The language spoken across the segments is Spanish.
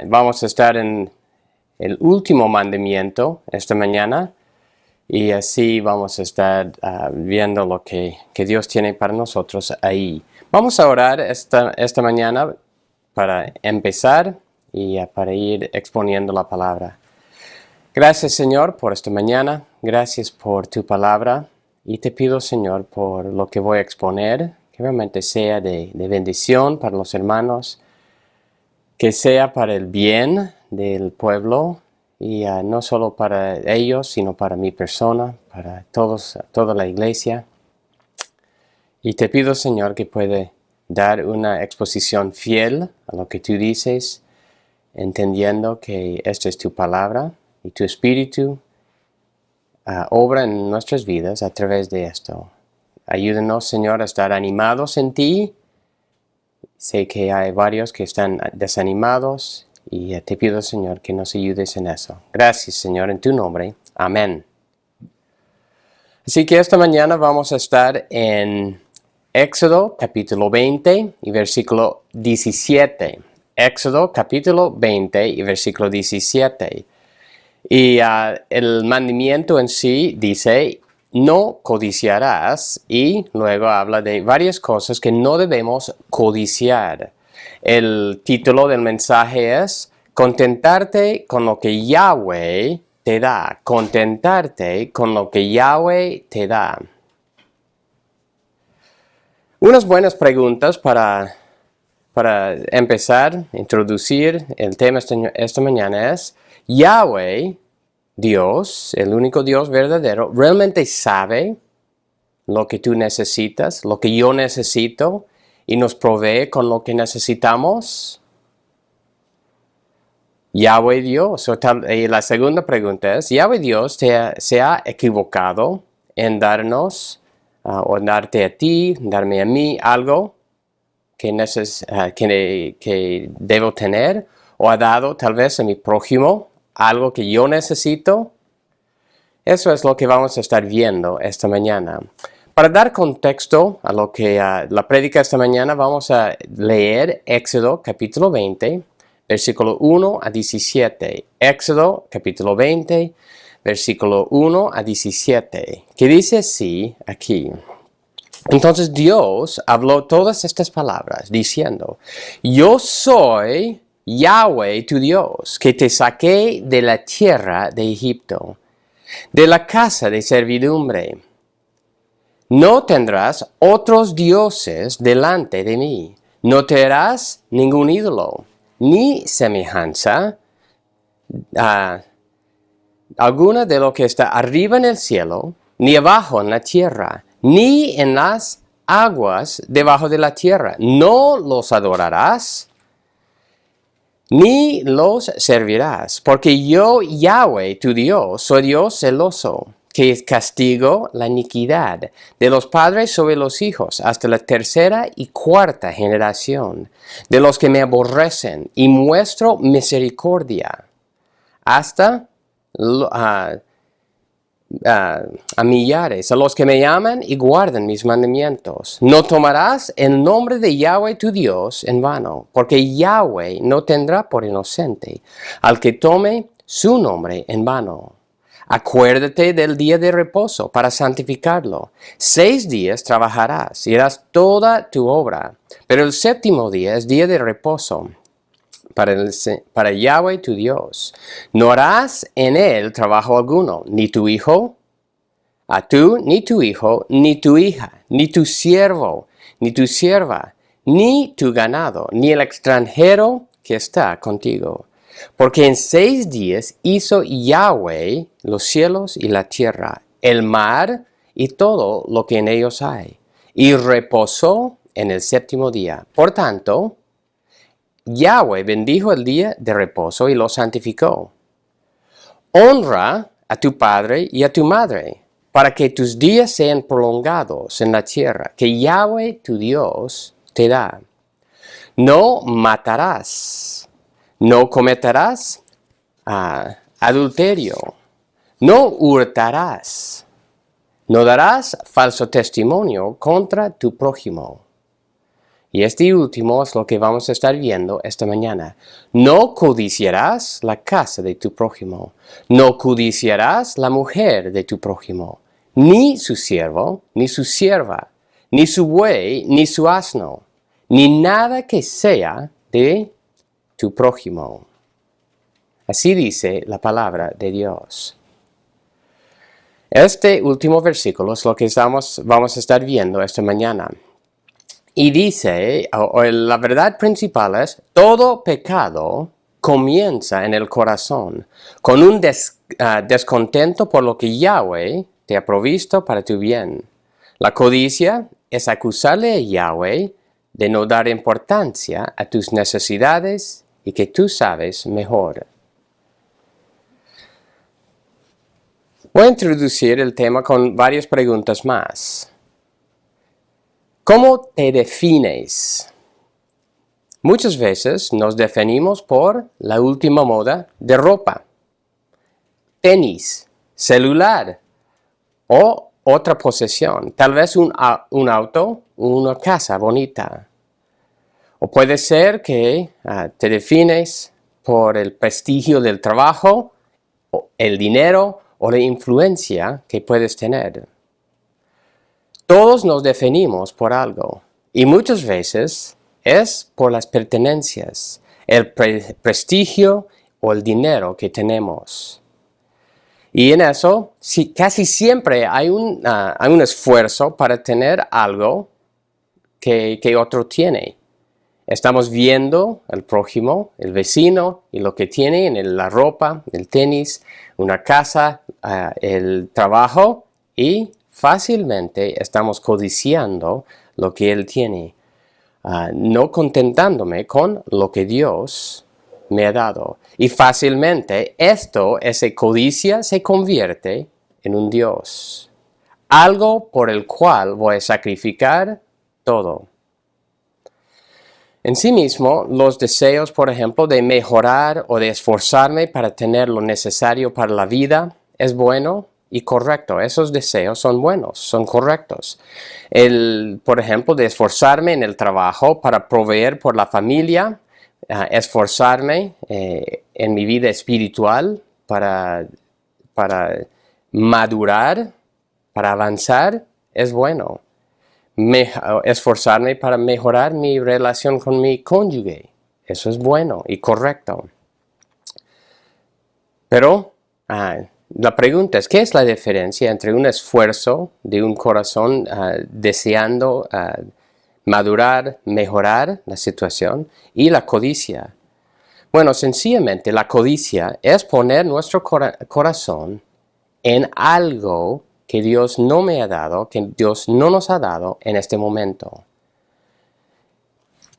Vamos a estar en el último mandamiento esta mañana y así vamos a estar viendo lo que Dios tiene para nosotros ahí. Vamos a orar esta mañana para empezar y para ir exponiendo la palabra. Gracias, Señor, por esta mañana. Gracias por tu palabra. Y te pido, Señor, por lo que voy a exponer, que realmente sea de bendición para los hermanos, que sea para el bien del pueblo y no solo para ellos, sino para mi persona, para toda la iglesia. Y te pido, Señor, que pueda dar una exposición fiel a lo que tú dices, entendiendo que esta es tu palabra y tu espíritu obra en nuestras vidas a través de esto. Ayúdanos, Señor, a estar animados en ti. Sé que hay varios que están desanimados y te pido, Señor, que nos ayudes en eso. Gracias, Señor, en tu nombre. Amén. Así que esta mañana vamos a estar en Éxodo capítulo 20 y versículo 17. Éxodo capítulo 20 y versículo 17. Y el mandamiento en sí dice, no codiciarás, y luego habla de varias cosas que no debemos codiciar. El título del mensaje es, contentarte con lo que Yahweh te da. Contentarte con lo que Yahweh te da. Unas buenas preguntas para empezar, introducir el tema esta mañana es, Yahweh, Dios, el único Dios verdadero, realmente sabe lo que tú necesitas, lo que yo necesito, y nos provee con lo que necesitamos. Yahweh Dios. Y la segunda pregunta es, Yahweh Dios se ha equivocado en darnos o darte a ti, darme a mí algo que debo tener, o ha dado tal vez a mi prójimo algo que yo necesito. Eso es lo que vamos a estar viendo esta mañana. Para dar contexto a lo que la prédica esta mañana, vamos a leer Éxodo capítulo 20, versículo 1 a 17. Éxodo capítulo 20, versículo 1 a 17, que dice así aquí. Entonces Dios habló todas estas palabras diciendo, yo soy Yahweh tu Dios, que te saqué de la tierra de Egipto, de la casa de servidumbre. No tendrás otros dioses delante de mí. No te harás ningún ídolo, ni semejanza alguna de lo que está arriba en el cielo, ni abajo en la tierra, ni en las aguas debajo de la tierra. No los adorarás, ni los servirás, porque yo, Yahweh, tu Dios, soy Dios celoso, que castigo la iniquidad de los padres sobre los hijos, hasta la tercera y cuarta generación, de los que me aborrecen, y muestro misericordia, hasta a millares, a los que me llaman y guardan mis mandamientos. No tomarás el nombre de Yahweh tu Dios en vano, porque Yahweh no tendrá por inocente al que tome su nombre en vano. Acuérdate del día de reposo para santificarlo. 6 días trabajarás y harás toda tu obra, pero el séptimo día es día de reposo para Yahweh tu Dios. No harás en él trabajo alguno, ni tu hijo, ni tu hijo, ni tu hija, ni tu siervo, ni tu sierva, ni tu ganado, ni el extranjero que está contigo. Porque en 6 días hizo Yahweh los cielos y la tierra, el mar y todo lo que en ellos hay, y reposó en el séptimo día. Por tanto, Yahweh bendijo el día de reposo y lo santificó. Honra a tu padre y a tu madre, para que tus días sean prolongados en la tierra que Yahweh tu Dios te da. No matarás, no cometerás adulterio, no hurtarás, no darás falso testimonio contra tu prójimo. Y este último es lo que vamos a estar viendo esta mañana. No codiciarás la casa de tu prójimo. No codiciarás la mujer de tu prójimo, ni su siervo, ni su sierva, ni su buey, ni su asno, ni nada que sea de tu prójimo. Así dice la palabra de Dios. Este último versículo es lo que vamos a estar viendo esta mañana. Y dice, la verdad principal es, todo pecado comienza en el corazón, con un descontento por lo que Yahweh te ha provisto para tu bien. La codicia es acusarle a Yahweh de no dar importancia a tus necesidades y que tú sabes mejor. Voy a introducir el tema con varias preguntas más. ¿Cómo te defines? Muchas veces nos definimos por la última moda de ropa, tenis, celular o otra posesión, tal vez un auto, una casa bonita. O puede ser que te defines por el prestigio del trabajo, el dinero o la influencia que puedes tener. Todos nos definimos por algo y muchas veces es por las pertenencias, el prestigio o el dinero que tenemos. Y en eso casi siempre hay un esfuerzo para tener algo que otro tiene. Estamos viendo al prójimo, el vecino, y lo que tiene en la ropa, el tenis, una casa, el trabajo, y fácilmente estamos codiciando lo que él tiene, no contentándome con lo que Dios me ha dado. Y fácilmente esa codicia se convierte en un Dios, algo por el cual voy a sacrificar todo. En sí mismo, los deseos, por ejemplo, de mejorar o de esforzarme para tener lo necesario para la vida es bueno y correcto. Esos deseos son buenos, son correctos. Por ejemplo, de esforzarme en el trabajo para proveer por la familia, esforzarme en mi vida espiritual para madurar, para avanzar, es bueno. Esforzarme para mejorar mi relación con mi cónyuge. Eso es bueno y correcto. Pero la pregunta es, ¿qué es la diferencia entre un esfuerzo de un corazón deseando madurar, mejorar la situación y la codicia? Bueno, sencillamente la codicia es poner nuestro corazón en algo que Dios no me ha dado, que Dios no nos ha dado en este momento.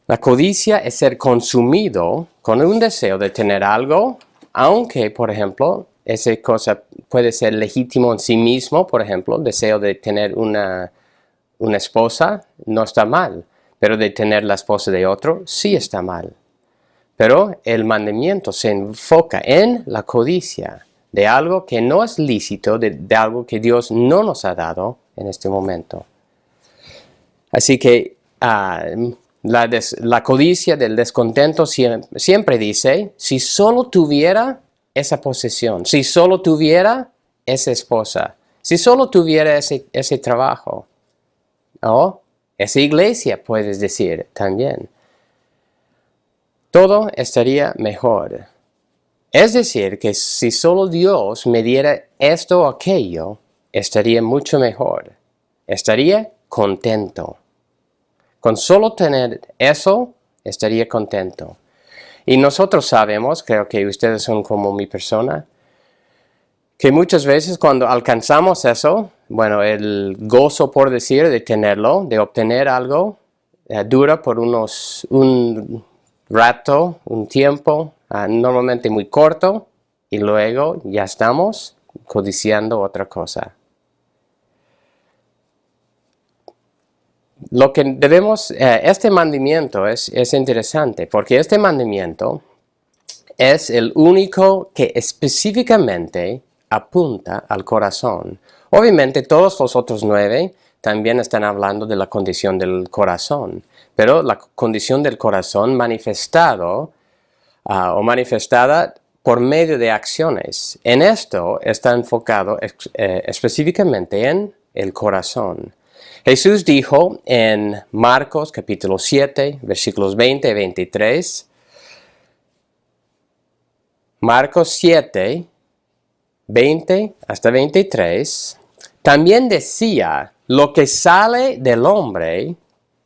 La codicia es ser consumido con un deseo de tener algo, aunque, por ejemplo, esa cosa puede ser legítimo en sí mismo, por ejemplo, el deseo de tener una esposa no está mal, pero de tener la esposa de otro sí está mal. Pero el mandamiento se enfoca en la codicia de algo que no es lícito, de algo que Dios no nos ha dado en este momento. Así que la codicia del descontento siempre dice, si solo tuviera esa posesión, si solo tuviera esa esposa, si solo tuviera ese trabajo, o esa iglesia, puedes decir también, todo estaría mejor. Es decir, que si solo Dios me diera esto o aquello, estaría mucho mejor. Estaría contento. Con solo tener eso, estaría contento. Y nosotros sabemos, creo que ustedes son como mi persona, que muchas veces cuando alcanzamos eso, bueno, el gozo, por decir, de tenerlo, de obtener algo, dura por un rato, un tiempo, normalmente muy corto, y luego ya estamos codiciando otra cosa. Lo que debemos, este mandamiento es interesante, porque este mandamiento es el único que específicamente apunta al corazón. Obviamente todos los otros 9 también están hablando de la condición del corazón, pero la condición del corazón manifestada por medio de acciones. En esto está enfocado específicamente en el corazón. Jesús dijo en Marcos capítulo 7, versículos 20 y 23, Marcos 7, 20 hasta 23, también decía, lo que sale del hombre,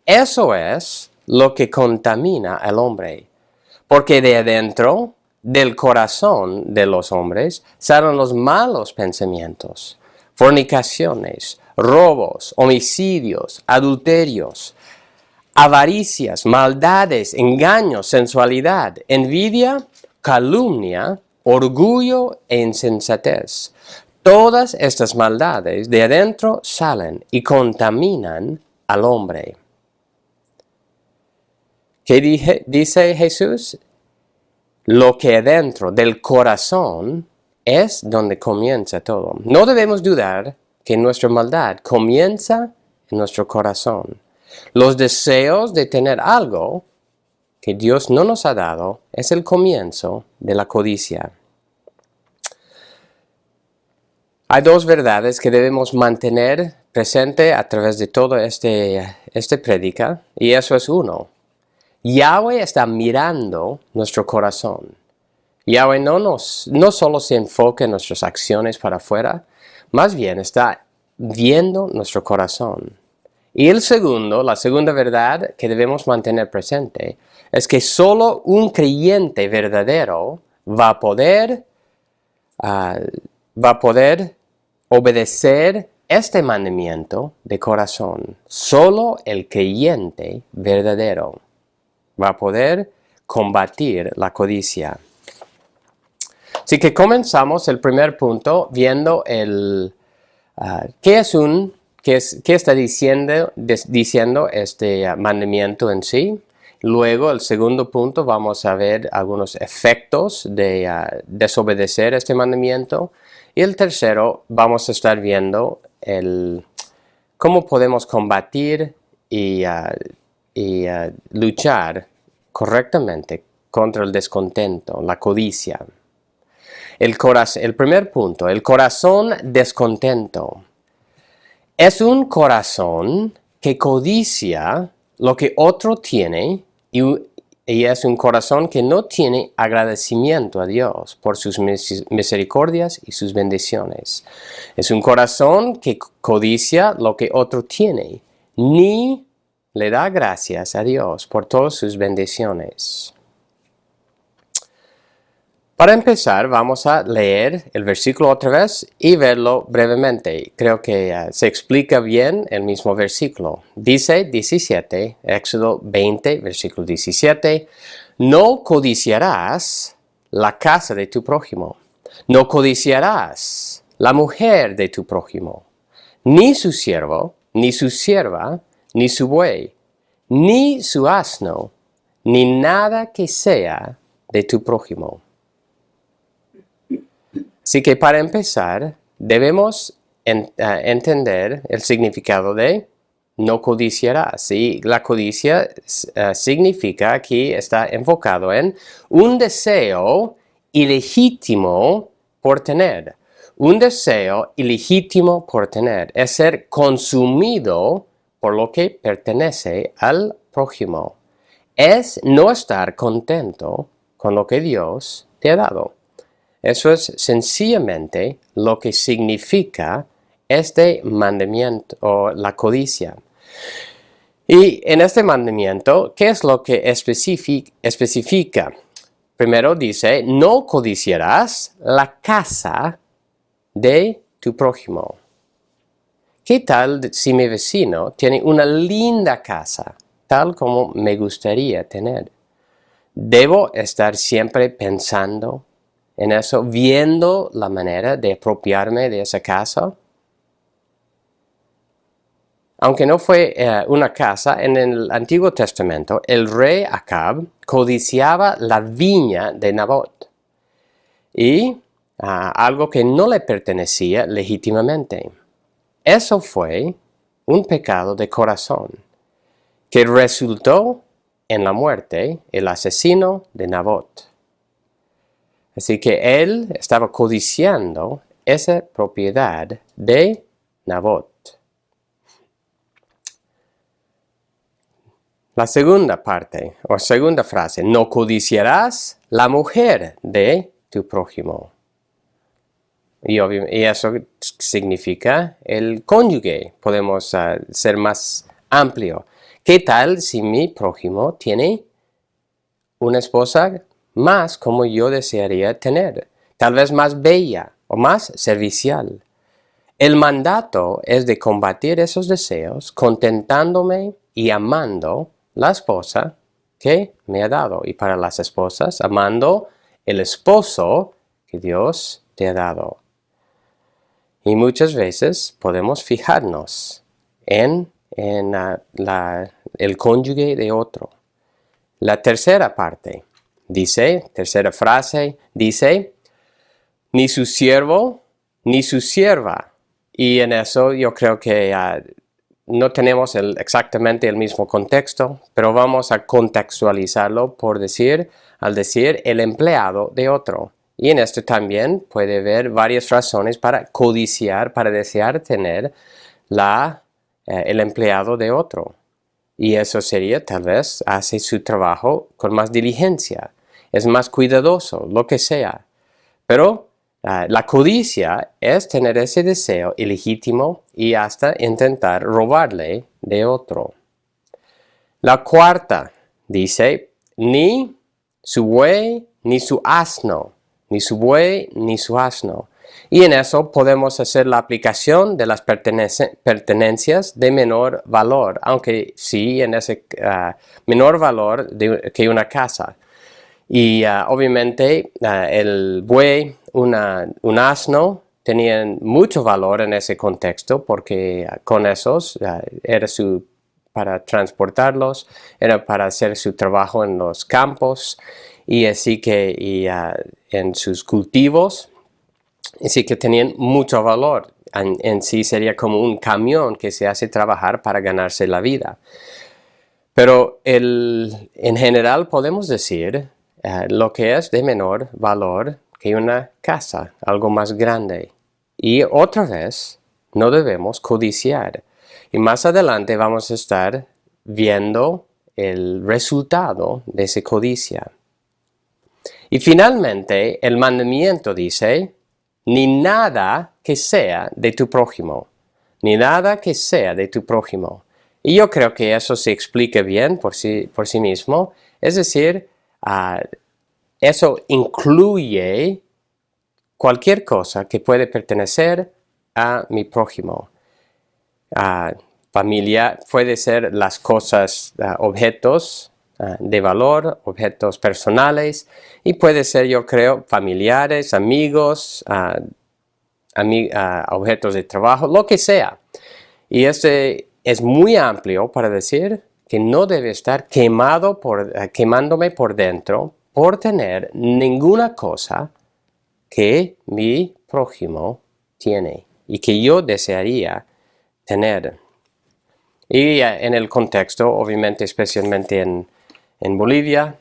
eso es lo que contamina al hombre. Porque de adentro, del corazón de los hombres, salen los malos pensamientos, fornicaciones, robos, homicidios, adulterios, avaricias, maldades, engaños, sensualidad, envidia, calumnia, orgullo e insensatez. Todas estas maldades de adentro salen y contaminan al hombre. ¿Qué dice Jesús? Lo que adentro del corazón es donde comienza todo. No debemos dudar que nuestra maldad comienza en nuestro corazón. Los deseos de tener algo que Dios no nos ha dado es el comienzo de la codicia. Hay dos verdades que debemos mantener presente a través de todo este prédica, y eso es uno. Yahweh está mirando nuestro corazón. Yahweh no solo se enfoca en nuestras acciones para afuera, más bien está viendo nuestro corazón. Y la segunda verdad que debemos mantener presente es que solo un creyente verdadero va a poder obedecer este mandamiento de corazón. Solo el creyente verdadero va a poder combatir la codicia. Así que comenzamos el primer punto viendo qué está diciendo este mandamiento en sí. Luego, el segundo punto, vamos a ver algunos efectos de desobedecer este mandamiento. Y el tercero, vamos a estar viendo cómo podemos combatir y luchar correctamente contra el descontento, la codicia. El primer punto, el corazón descontento. Es un corazón que codicia lo que otro tiene y es un corazón que no tiene agradecimiento a Dios por sus misericordias y sus bendiciones. Es un corazón que codicia lo que otro tiene, ni le da gracias a Dios por todas sus bendiciones. Para empezar, vamos a leer el versículo otra vez y verlo brevemente. Creo que se explica bien el mismo versículo. Dice 17, Éxodo 20, versículo 17, no codiciarás la casa de tu prójimo, no codiciarás la mujer de tu prójimo, ni su siervo, ni su sierva, ni su buey, ni su asno, ni nada que sea de tu prójimo. Así que para empezar, debemos entender el significado de no codiciarás. Y la codicia significa, aquí está enfocado en un deseo ilegítimo por tener. Un deseo ilegítimo por tener es ser consumido por lo que pertenece al prójimo. Es no estar contento con lo que Dios te ha dado. Eso es sencillamente lo que significa este mandamiento o la codicia. Y en este mandamiento, ¿qué es lo que especifica? Primero dice, no codiciarás la casa de tu prójimo. ¿Qué tal si mi vecino tiene una linda casa, tal como me gustaría tener? ¿Debo estar siempre pensando en eso, viendo la manera de apropiarme de esa casa? Aunque no fue una casa, en el Antiguo Testamento, el rey Acab codiciaba la viña de Nabot y algo que no le pertenecía legítimamente. Eso fue un pecado de corazón que resultó en la muerte el asesino de Nabot. Así que él estaba codiciando esa propiedad de Nabot. La segunda parte, o segunda frase, no codiciarás la mujer de tu prójimo. Y eso significa el cónyuge. Podemos ser más amplio. ¿Qué tal si mi prójimo tiene una esposa más como yo desearía tener? Tal vez más bella o más servicial. El mandato es de combatir esos deseos, contentándome y amando la esposa que me ha dado. Y para las esposas, amando el esposo que Dios te ha dado. Y muchas veces podemos fijarnos en el cónyuge de otro. La tercera parte tercera frase, dice, ni su siervo ni su sierva. Y en eso yo creo que no tenemos exactamente el mismo contexto, pero vamos a contextualizarlo al decir el empleado de otro. Y en esto también puede haber varias razones para codiciar, para desear tener el empleado de otro. Y eso sería, tal vez, hace su trabajo con más diligencia, es más cuidadoso, lo que sea. Pero la codicia es tener ese deseo ilegítimo y hasta intentar robarle de otro. La cuarta dice, ni su buey ni su asno, ni su buey ni su asno. Y en eso podemos hacer la aplicación de las pertenencias de menor valor, aunque sí en ese menor valor que una casa. Y obviamente el buey, un asno, tenían mucho valor en ese contexto porque con esos era para transportarlos, era para hacer su trabajo en los campos y así que en sus cultivos, así que tenían mucho valor. En sí sería como un camión que se hace trabajar para ganarse la vida. Pero en general podemos decir lo que es de menor valor que una casa, algo más grande. Y otra vez, no debemos codiciar. Y más adelante vamos a estar viendo el resultado de esa codicia. Y finalmente, el mandamiento dice, ni nada que sea de tu prójimo, ni nada que sea de tu prójimo. Y yo creo que eso se explica bien por sí mismo. Es decir, eso incluye cualquier cosa que puede pertenecer a mi prójimo. Familia puede ser las cosas, objetos de valor, objetos personales, y puede ser, yo creo, familiares, amigos, objetos de trabajo, lo que sea. Y este es muy amplio para decir que no debe estar quemándome por dentro por tener ninguna cosa que mi prójimo tiene y que yo desearía tener. Y en el contexto, obviamente, especialmente en Bolivia,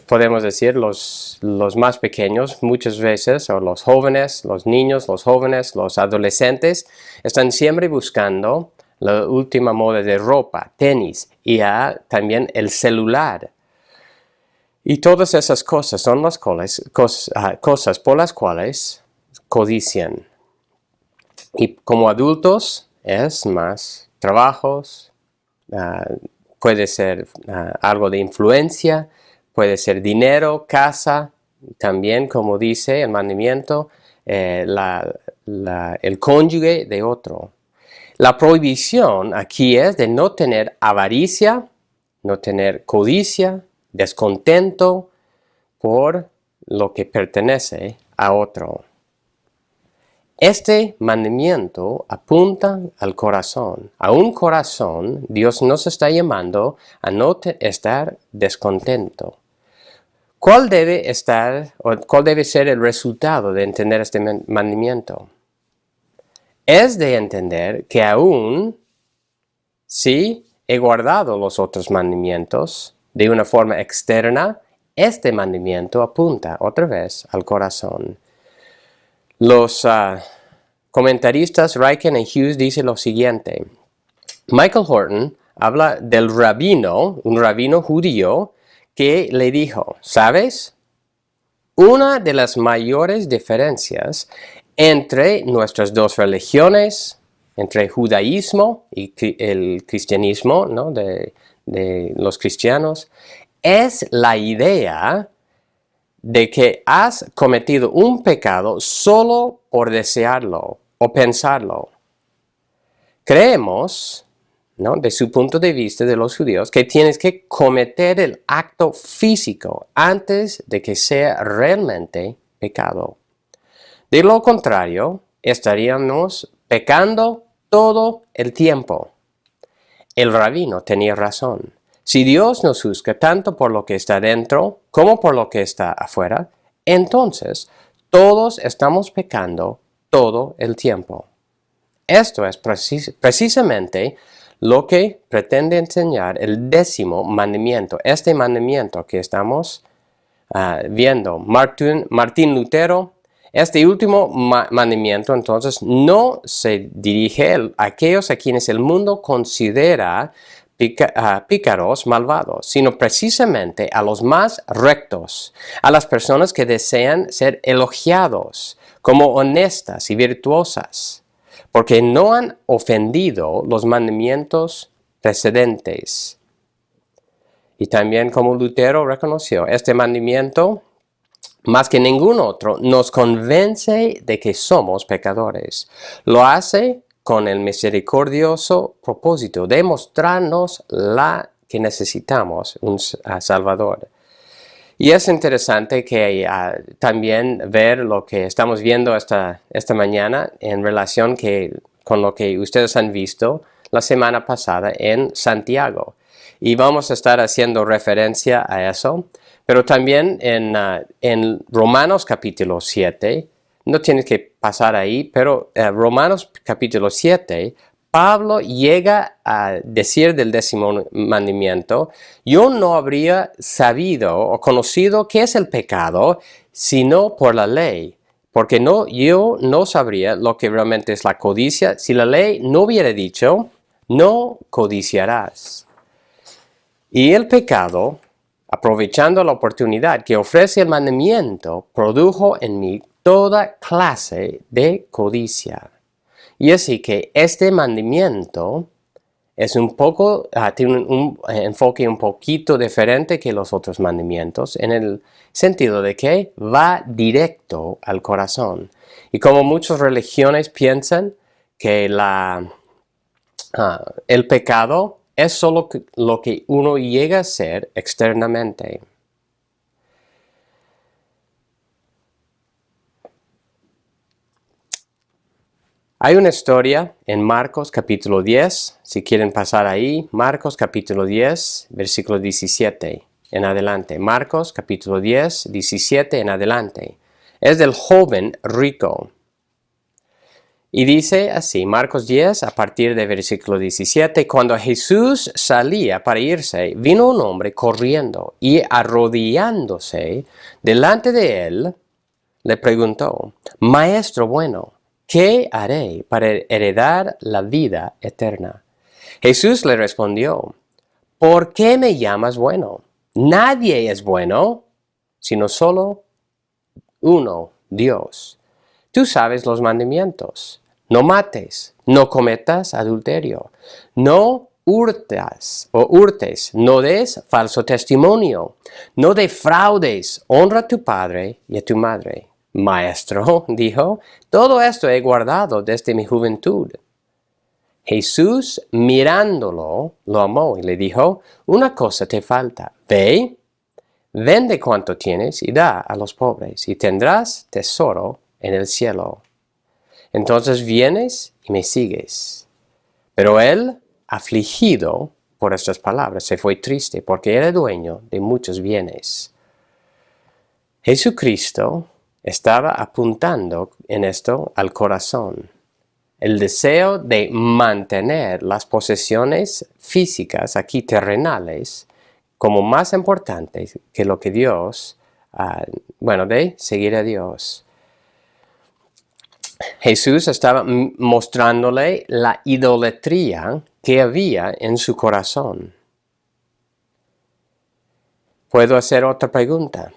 podemos decir los más pequeños muchas veces, o los jóvenes, los niños, los jóvenes, los adolescentes, están siempre buscando la última moda de ropa, tenis y también el celular. Y todas esas cosas son las cosas por las cuales codician. Y como adultos es más trabajos, puede ser algo de influencia, puede ser dinero, casa, también como dice el mandamiento, el cónyuge de otro. La prohibición aquí es de no tener avaricia, no tener codicia, descontento por lo que pertenece a otro. Este mandamiento apunta al corazón. A un corazón, Dios nos está llamando a no estar descontento. ¿Cuál debe ser el resultado de entender este mandamiento? Es de entender que aún si he guardado los otros mandamientos de una forma externa, este mandamiento apunta otra vez al corazón. Los comentaristas Ryken y Hughes dicen lo siguiente. Michael Horton habla del rabino, un rabino judío, que le dijo, ¿sabes? Una de las mayores diferencias entre nuestras dos religiones, entre judaísmo y el cristianismo, ¿no? de los cristianos, es la idea de que has cometido un pecado solo por desearlo o pensarlo. Creemos, ¿no? De su punto de vista de los judíos, que tienes que cometer el acto físico antes de que sea realmente pecado. De lo contrario, estaríamos pecando todo el tiempo. El rabino tenía razón. Si Dios nos juzga tanto por lo que está dentro como por lo que está afuera, entonces todos estamos pecando todo el tiempo. Esto es precisamente lo que pretende enseñar el 10º mandamiento, este mandamiento que estamos viendo. Martín Lutero, este último mandamiento entonces no se dirige a aquellos a quienes el mundo considera pícaros, malvados, sino precisamente a los más rectos, a las personas que desean ser elogiados como honestas y virtuosas, porque no han ofendido los mandamientos precedentes. Y también como Lutero reconoció, este mandamiento, más que ningún otro, nos convence de que somos pecadores. Lo hace con el misericordioso propósito de mostrarnos que necesitamos un Salvador. Y es interesante que también ver lo que estamos viendo esta mañana en relación con lo que ustedes han visto la semana pasada en Santiago. Y vamos a estar haciendo referencia a eso. Pero también en Romanos capítulo 7, no tienes que pasar ahí, pero Romanos capítulo 7, Pablo llega a decir del 10º mandamiento, yo no habría sabido o conocido qué es el pecado, sino por la ley. Porque yo no sabría lo que realmente es la codicia si la ley no hubiera dicho, no codiciarás. Y el pecado, aprovechando la oportunidad que ofrece el mandamiento, produjo en mí toda clase de codicia. Y así que este mandamiento es tiene un enfoque un poquito diferente que los otros mandamientos, en el sentido de que va directo al corazón. Y como muchas religiones piensan que el pecado es solo lo que uno llega a ser externamente. Hay una historia en Marcos capítulo 10, si quieren pasar ahí, Marcos capítulo 10, versículo 17 en adelante. Marcos capítulo 10, 17 en adelante. Es del joven rico. Y dice así, Marcos 10, a partir del versículo 17, cuando Jesús salía para irse, vino un hombre corriendo y arrodillándose delante de él, le preguntó, Maestro bueno, ¿qué haré para heredar la vida eterna? Jesús le respondió, ¿por qué me llamas bueno? Nadie es bueno, sino solo uno, Dios. Tú sabes los mandamientos. No mates, no cometas adulterio, no hurtes, no des falso testimonio, no defraudes, honra a tu padre y a tu madre. Maestro, dijo, todo esto he guardado desde mi juventud. Jesús, mirándolo, lo amó y le dijo, una cosa te falta, ve, vende cuanto tienes y da a los pobres, y tendrás tesoro en el cielo. Entonces vienes y me sigues. Pero él, afligido por estas palabras, se fue triste porque era dueño de muchos bienes. Jesucristo estaba apuntando en esto al corazón. el deseo de mantener las posesiones físicas, aquí terrenales, como más importantes que lo que Dios, de seguir a Dios. Jesús estaba mostrándole la idolatría que había en su corazón. Puedo hacer otra pregunta.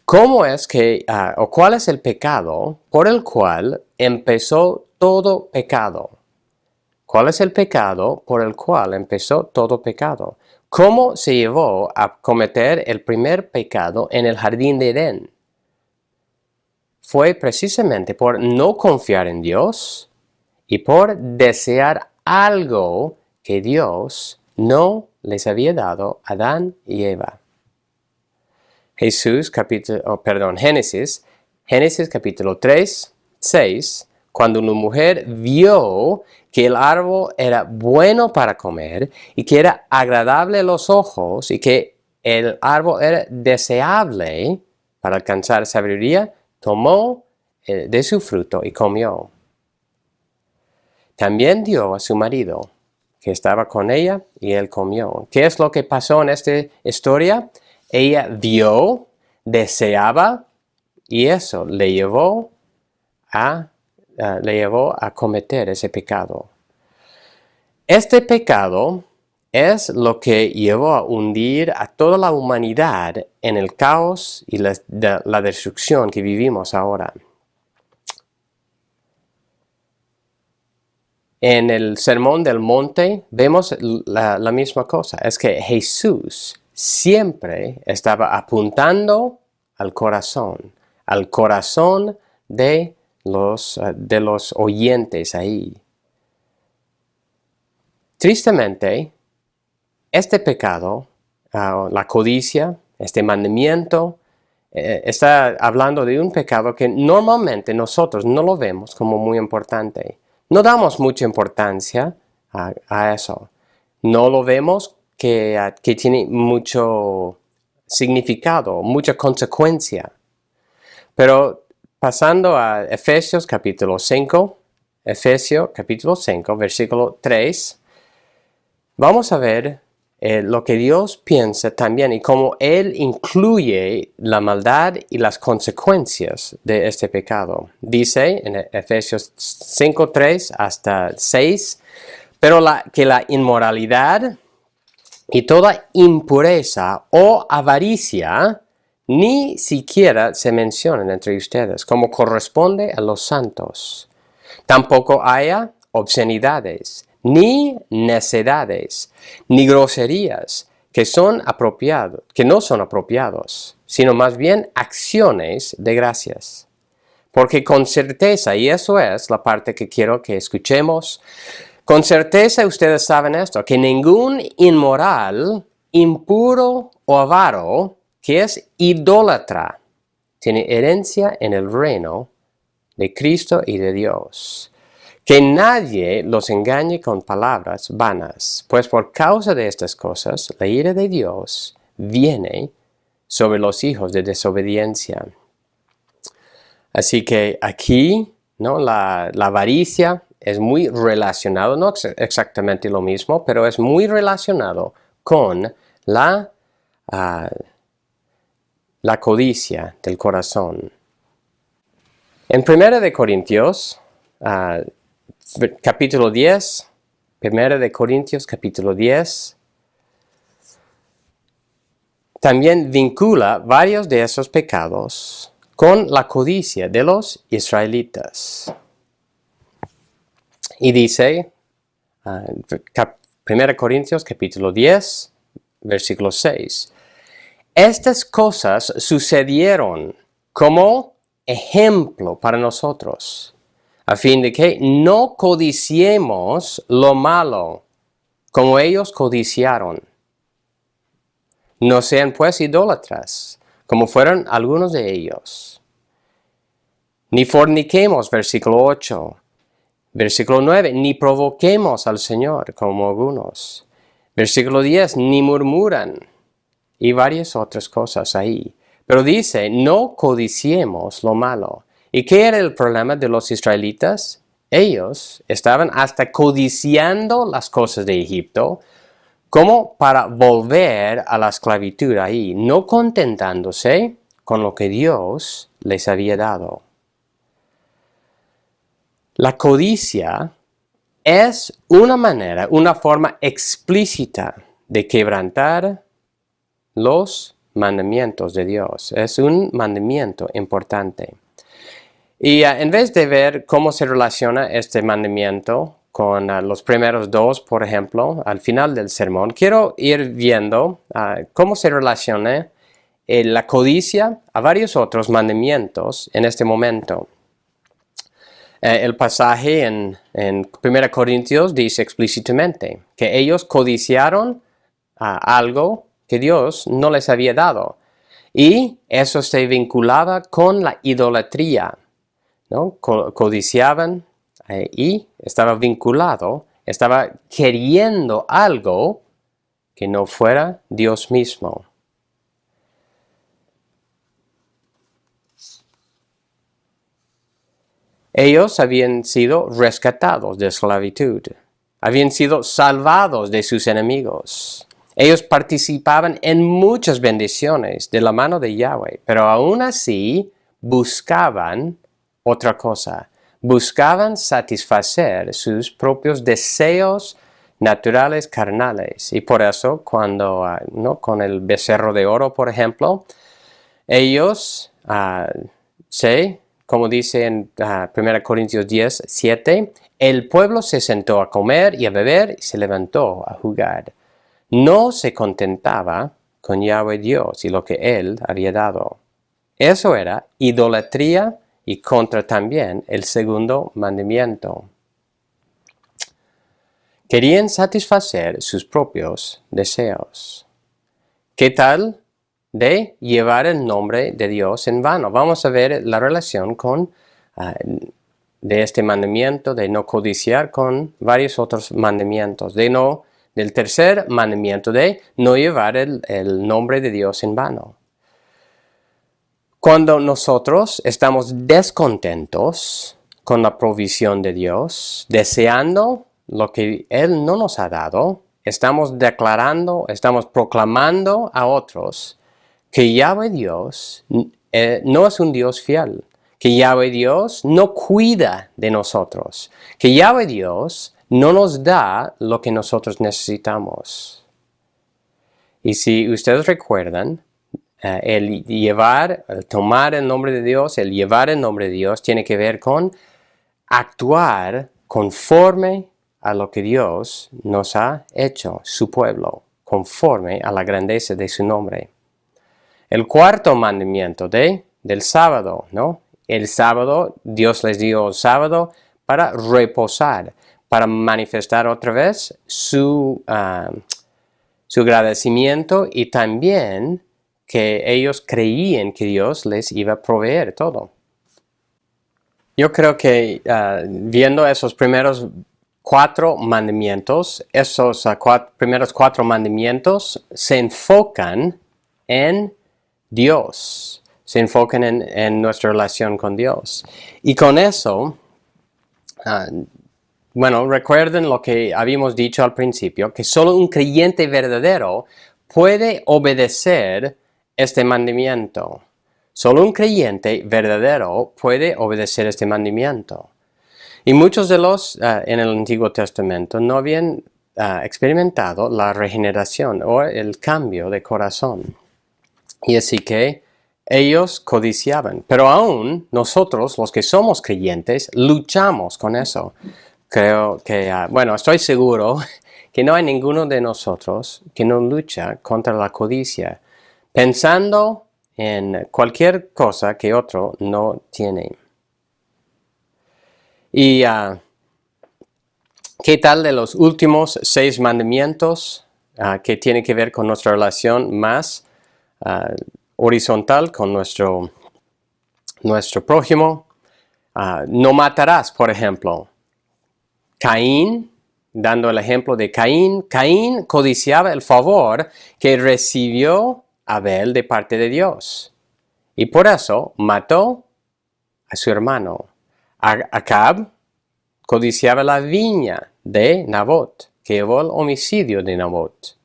¿Cómo es que, o cuál es el pecado por el cual empezó todo pecado? ¿Cuál es el pecado por el cual empezó todo pecado? ¿Cómo se llevó a cometer el primer pecado en el jardín de Edén? Fue precisamente por no confiar en Dios y por desear algo que Dios no les había dado a Adán y Eva. Génesis capítulo 3, 6, cuando una mujer vio que el árbol era bueno para comer y que era agradable a los ojos y que el árbol era deseable para alcanzar sabiduría, tomó de su fruto y comió. También dio a su marido, que estaba con ella, y él comió. ¿Qué es lo que pasó en esta historia? Ella vio, deseaba, y eso le llevó a cometer ese pecado. Este pecado es lo que llevó a hundir a toda la humanidad en el caos y la destrucción que vivimos ahora. En el Sermón del Monte vemos la misma cosa. Es que Jesús siempre estaba apuntando al corazón de los oyentes ahí. Tristemente, este pecado, la codicia, este mandamiento, está hablando de un pecado que normalmente nosotros no lo vemos como muy importante. No damos mucha importancia a eso. No lo vemos que tiene mucho significado, mucha consecuencia. Pero pasando a Efesios capítulo 5, versículo 3, vamos a ver lo que Dios piensa también y cómo Él incluye la maldad y las consecuencias de este pecado. Dice en Efesios 5, 3 hasta 6, pero que la inmoralidad y toda impureza o avaricia ni siquiera se mencionan entre ustedes, como corresponde a los santos. Tampoco haya obscenidades, ni necedades, ni groserías que no son apropiados, sino más bien acciones de gracias. Porque con certeza, y eso es la parte que quiero que escuchemos, con certeza ustedes saben esto, que ningún inmoral, impuro o avaro, que es idólatra, tiene herencia en el reino de Cristo y de Dios. Que nadie los engañe con palabras vanas, pues por causa de estas cosas, la ira de Dios viene sobre los hijos de desobediencia. Así que aquí, ¿no? La avaricia es muy relacionado, no exactamente lo mismo, pero es muy relacionado con la codicia del corazón. En 1 Corintios, capítulo 10, 1 Corintios capítulo 10, también vincula varios de esos pecados con la codicia de los israelitas. Y dice, 1 Corintios capítulo 10, versículo 6, estas cosas sucedieron como ejemplo para nosotros, a fin de que no codiciemos lo malo, como ellos codiciaron. No sean pues idólatras, como fueron algunos de ellos. Ni forniquemos, versículo 8. Versículo 9, ni provoquemos al Señor, como algunos. Versículo 10, ni murmuran. Y varias otras cosas ahí. Pero dice, no codiciemos lo malo. ¿Y qué era el problema de los israelitas? Ellos estaban hasta codiciando las cosas de Egipto como para volver a la esclavitud ahí, no contentándose con lo que Dios les había dado. La codicia es una manera, una forma explícita de quebrantar los mandamientos de Dios. Es un mandamiento importante. Y en vez de ver cómo se relaciona este mandamiento con los primeros dos, por ejemplo, al final del sermón, quiero ir viendo cómo se relaciona la codicia a varios otros mandamientos en este momento. El pasaje en 1 Corintios dice explícitamente que ellos codiciaron algo que Dios no les había dado. Y eso se vinculaba con la idolatría, ¿no? Codiciaban y estaba vinculado, estaba queriendo algo que no fuera Dios mismo. Ellos habían sido rescatados de esclavitud, habían sido salvados de sus enemigos. Ellos participaban en muchas bendiciones de la mano de Yahweh, pero aún así buscaban otra cosa. Buscaban satisfacer sus propios deseos naturales, carnales. Y por eso, cuando, con el becerro de oro, por ejemplo, ellos como dice en 1 Corintios 10, 7, el pueblo se sentó a comer y a beber y se levantó a jugar. No se contentaba con Yahweh Dios y lo que Él había dado. Eso era idolatría y contra también el segundo mandamiento. Querían satisfacer sus propios deseos. ¿Qué tal de llevar el nombre de Dios en vano? Vamos a ver la relación de este mandamiento de no codiciar con varios otros mandamientos. Del tercer mandamiento de no llevar el nombre de Dios en vano. Cuando nosotros estamos descontentos con la provisión de Dios, deseando lo que Él no nos ha dado, estamos declarando, estamos proclamando a otros que Yahweh Dios no es un Dios fiel, que Yahweh Dios no cuida de nosotros, que Yahweh Dios no nos da lo que nosotros necesitamos. Y si ustedes recuerdan, el tomar el nombre de Dios, el llevar el nombre de Dios tiene que ver con actuar conforme a lo que Dios nos ha hecho, su pueblo, conforme a la grandeza de su nombre. El cuarto mandamiento del sábado, ¿no? El sábado, Dios les dio el sábado para reposar, para manifestar otra vez su agradecimiento y también que ellos creían que Dios les iba a proveer todo. Yo creo que viendo esos primeros 4 mandamientos, esos primeros 4 mandamientos se enfocan en Dios, se enfocan en nuestra relación con Dios. Y con eso, recuerden lo que habíamos dicho al principio, que solo un creyente verdadero puede obedecer este mandamiento. Solo un creyente verdadero puede obedecer este mandamiento. Y muchos de los en el Antiguo Testamento no habían experimentado la regeneración o el cambio de corazón. Y así que ellos codiciaban. Pero aún nosotros, los que somos creyentes, luchamos con eso. Creo que, estoy seguro que no hay ninguno de nosotros que no lucha contra la codicia, pensando en cualquier cosa que otro no tiene. Y ¿qué tal de los últimos 6 mandamientos que tienen que ver con nuestra relación más horizontal con nuestro prójimo? No matarás, por ejemplo. Caín, dando el ejemplo de Caín codiciaba el favor que recibió Abel de parte de Dios. Y por eso mató a su hermano. Acab codiciaba la viña de Nabot, que llevó al homicidio de Nabot.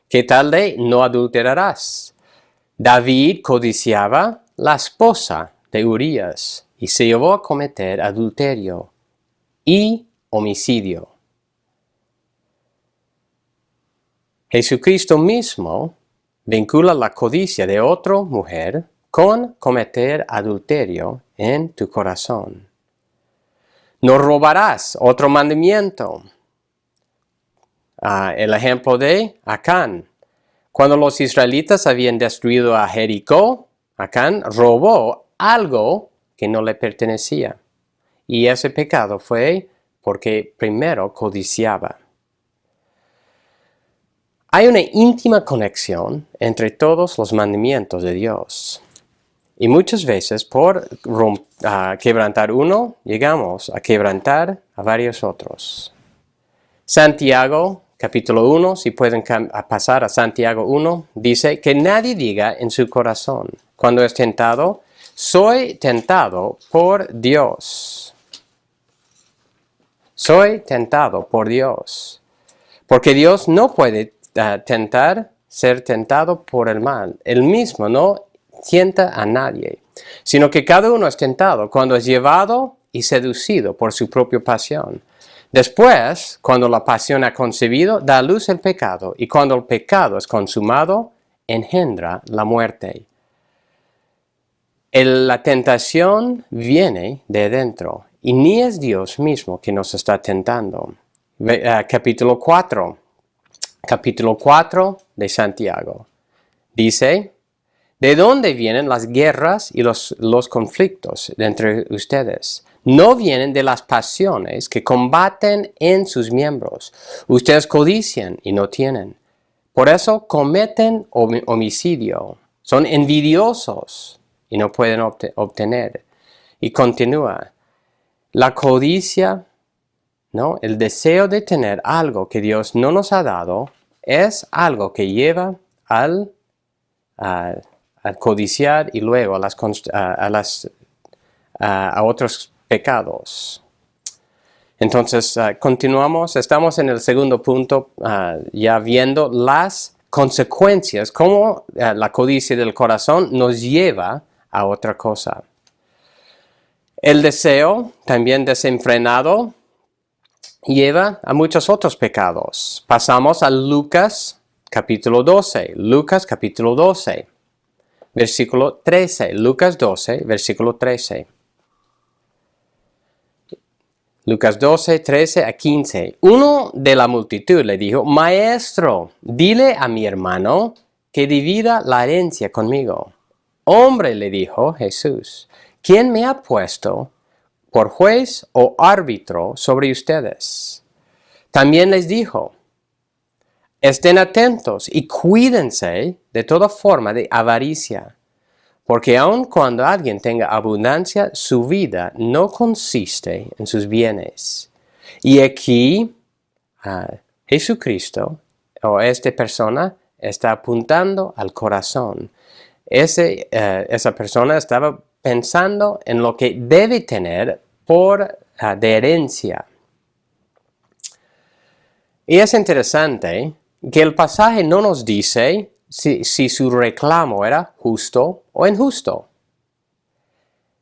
¿Qué tal de no adulterarás? David codiciaba la esposa de Urías y se llevó a cometer adulterio y homicidio. Jesucristo mismo vincula la codicia de otra mujer con cometer adulterio en tu corazón. No robarás, otro mandamiento. El ejemplo de Acán. Cuando los israelitas habían destruido a Jericó, Acán robó algo que no le pertenecía. Y ese pecado fue porque primero codiciaba. Hay una íntima conexión entre todos los mandamientos de Dios. Y muchas veces por quebrantar uno, llegamos a quebrantar a varios otros. Santiago, capítulo 1, si pueden pasar a Santiago 1, dice que nadie diga en su corazón, cuando es tentado, soy tentado por Dios. Soy tentado por Dios. Porque Dios no puede ser tentado por el mal. Él mismo no tienta a nadie, sino que cada uno es tentado cuando es llevado y seducido por su propia pasión. Después, cuando la pasión ha concebido, da a luz el pecado, y cuando el pecado es consumado, engendra la muerte. La tentación viene de dentro, y ni es Dios mismo que nos está tentando. Capítulo 4 de Santiago. Dice, ¿de dónde vienen las guerras y los conflictos entre ustedes? No vienen de las pasiones que combaten en sus miembros. Ustedes codician y no tienen. Por eso cometen homicidio. Son envidiosos y no pueden obtener. Y continúa. La codicia, ¿no? El deseo de tener algo que Dios no nos ha dado es algo que lleva al codiciar y luego a otros pecados. Entonces, continuamos. Estamos en el segundo punto, ya viendo las consecuencias, cómo la codicia del corazón nos lleva a otra cosa. El deseo, también desenfrenado, lleva a muchos otros pecados. Pasamos a Lucas capítulo 12. Lucas capítulo 12, versículo 13. Lucas 12, versículo 13. Lucas 12, 13 a 15. Uno de la multitud le dijo, Maestro, dile a mi hermano que divida la herencia conmigo. Hombre, le dijo Jesús, ¿quién me ha puesto por juez o árbitro sobre ustedes? También les dijo, estén atentos y cuídense de toda forma de avaricia, porque aun cuando alguien tenga abundancia, su vida no consiste en sus bienes. Y aquí Jesucristo o esta persona está apuntando al corazón. Esa persona estaba pensando en lo que debe tener de herencia. Y es interesante que el pasaje no nos dice si su reclamo era justo o injusto.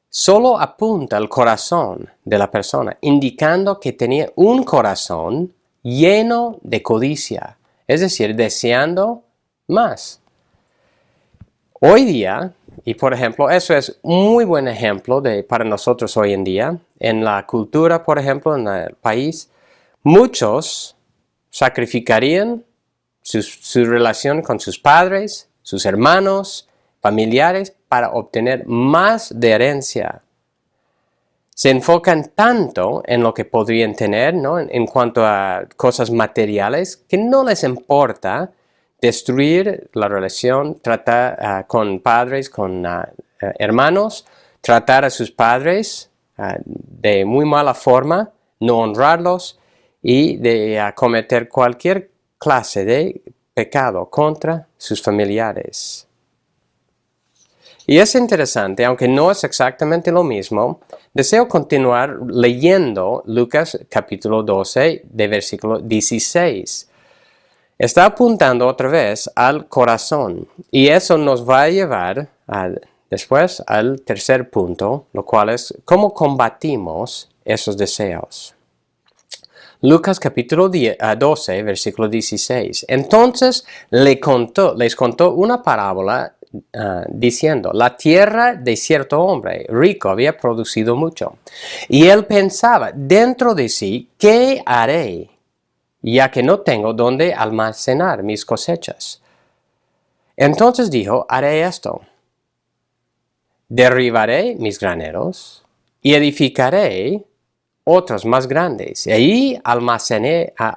Solo apunta al corazón de la persona, indicando que tenía un corazón lleno de codicia, es decir, deseando más. Hoy día, y por ejemplo, eso es un muy buen ejemplo para nosotros hoy en día, en la cultura, por ejemplo, en el país, muchos sacrificarían su relación con sus padres, sus hermanos, familiares, para obtener más de herencia. Se enfocan tanto en lo que podrían tener, ¿no? en cuanto a cosas materiales, que no les importa destruir la relación, tratar con padres, con hermanos, tratar a sus padres de muy mala forma, no honrarlos y de cometer cualquier clase de pecado contra sus familiares. Y es interesante, aunque no es exactamente lo mismo, deseo continuar leyendo Lucas capítulo 12 de versículo 16. Está apuntando otra vez al corazón y eso nos va a llevar después al tercer punto, lo cual es cómo combatimos esos deseos. Lucas capítulo 12, versículo 16. Entonces les contó una parábola diciendo, la tierra de cierto hombre rico había producido mucho. Y él pensaba dentro de sí, ¿qué haré? Ya que no tengo dónde almacenar mis cosechas. Entonces dijo, haré esto. Derribaré mis graneros y edificaré otros más grandes. Y ahí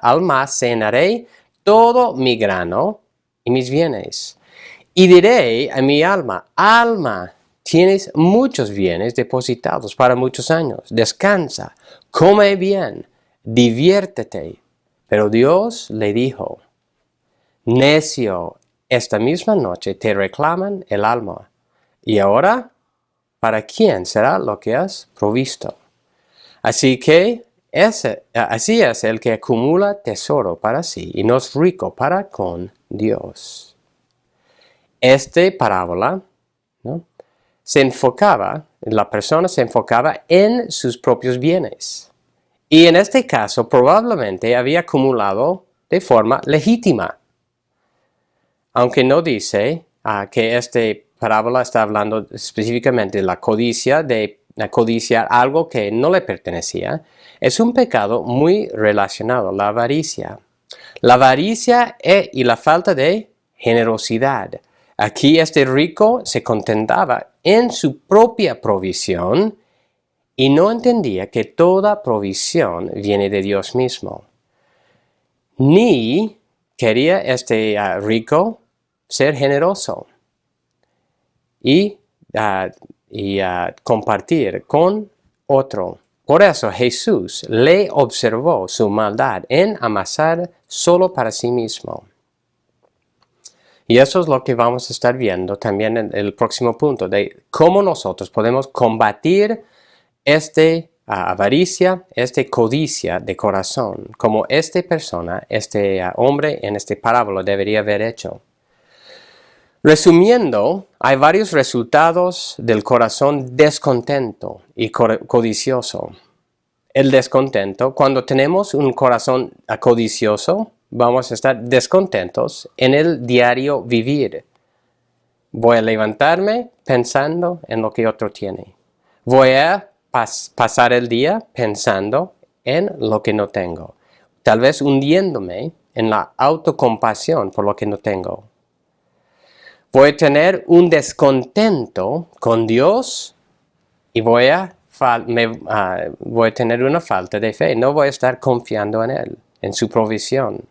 almacenaré todo mi grano y mis bienes. Y diré a mi alma, alma, tienes muchos bienes depositados para muchos años. Descansa, come bien, diviértete. Pero Dios le dijo, necio, esta misma noche te reclaman el alma. Y ahora, ¿para quién será lo que has provisto? Así es el que acumula tesoro para sí y no es rico para con Dios. Esta parábola, ¿no?, la persona se enfocaba en sus propios bienes. Y en este caso probablemente había acumulado de forma legítima. Aunque no dice que esta parábola está hablando específicamente de la codicia, de codiciar algo que no le pertenecía, es un pecado muy relacionado, la avaricia. La avaricia y la falta de generosidad. Aquí este rico se contentaba en su propia provisión y no entendía que toda provisión viene de Dios mismo. Ni quería este rico ser generoso y compartir con otro. Por eso Jesús le observó su maldad en amasar solo para sí mismo. Y eso es lo que vamos a estar viendo también en el próximo punto, de cómo nosotros podemos combatir esta avaricia, esta codicia de corazón, como esta persona, este hombre en esta parábola debería haber hecho. Resumiendo, hay varios resultados del corazón descontento y codicioso. El descontento, cuando tenemos un corazón codicioso, vamos a estar descontentos en el diario vivir. Voy a levantarme pensando en lo que otro tiene. Voy a pasar el día pensando en lo que no tengo. Tal vez hundiéndome en la autocompasión por lo que no tengo. Voy a tener un descontento con Dios y voy a tener una falta de fe. No voy a estar confiando en Él, en su provisión.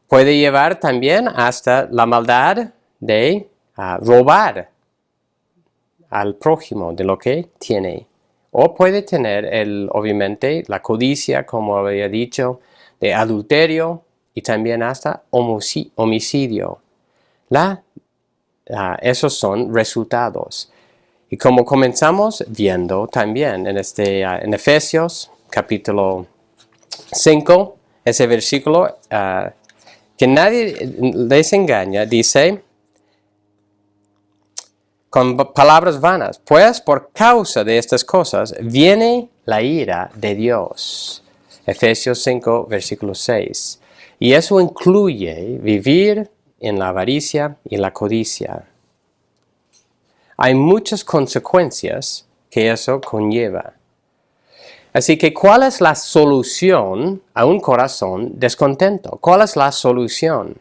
Puede llevar también hasta la maldad de robar al prójimo de lo que tiene. O puede tener, obviamente, la codicia, como había dicho, de adulterio y también hasta homicidio. Esos son resultados. Y como comenzamos viendo también en Efesios capítulo 5, ese versículo, que nadie les engaña, dice, con palabras vanas, pues por causa de estas cosas viene la ira de Dios. Efesios 5, versículo 6. Y eso incluye vivir en la avaricia y la codicia. Hay muchas consecuencias que eso conlleva. Así que, ¿cuál es la solución a un corazón descontento? ¿Cuál es la solución?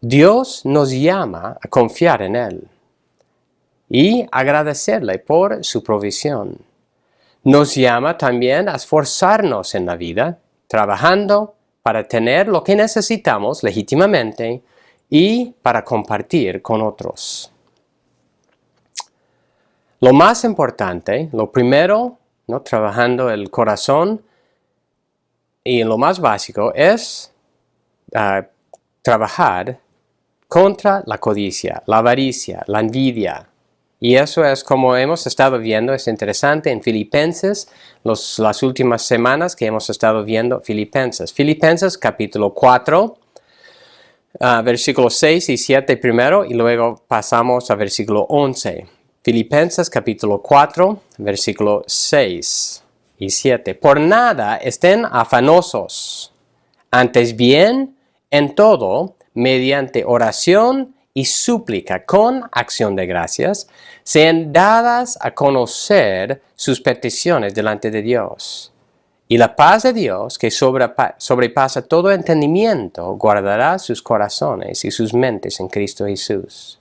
Dios nos llama a confiar en Él y agradecerle por su provisión. Nos llama también a esforzarnos en la vida, trabajando para tener lo que necesitamos legítimamente y para compartir con otros. Lo más importante, lo primero, ¿no?, trabajando el corazón, y lo más básico es trabajar contra la codicia, la avaricia, la envidia. Y eso es como hemos estado viendo, es interesante en Filipenses, las últimas semanas que hemos estado viendo Filipenses. Filipenses capítulo 4, versículos 6 y 7 primero y luego pasamos a versículo 11. Filipenses capítulo 4, versículo 6 y 7. Por nada estén afanosos, antes bien en todo, mediante oración y súplica con acción de gracias, sean dadas a conocer sus peticiones delante de Dios. Y la paz de Dios, que sobrepasa todo entendimiento, guardará sus corazones y sus mentes en Cristo Jesús.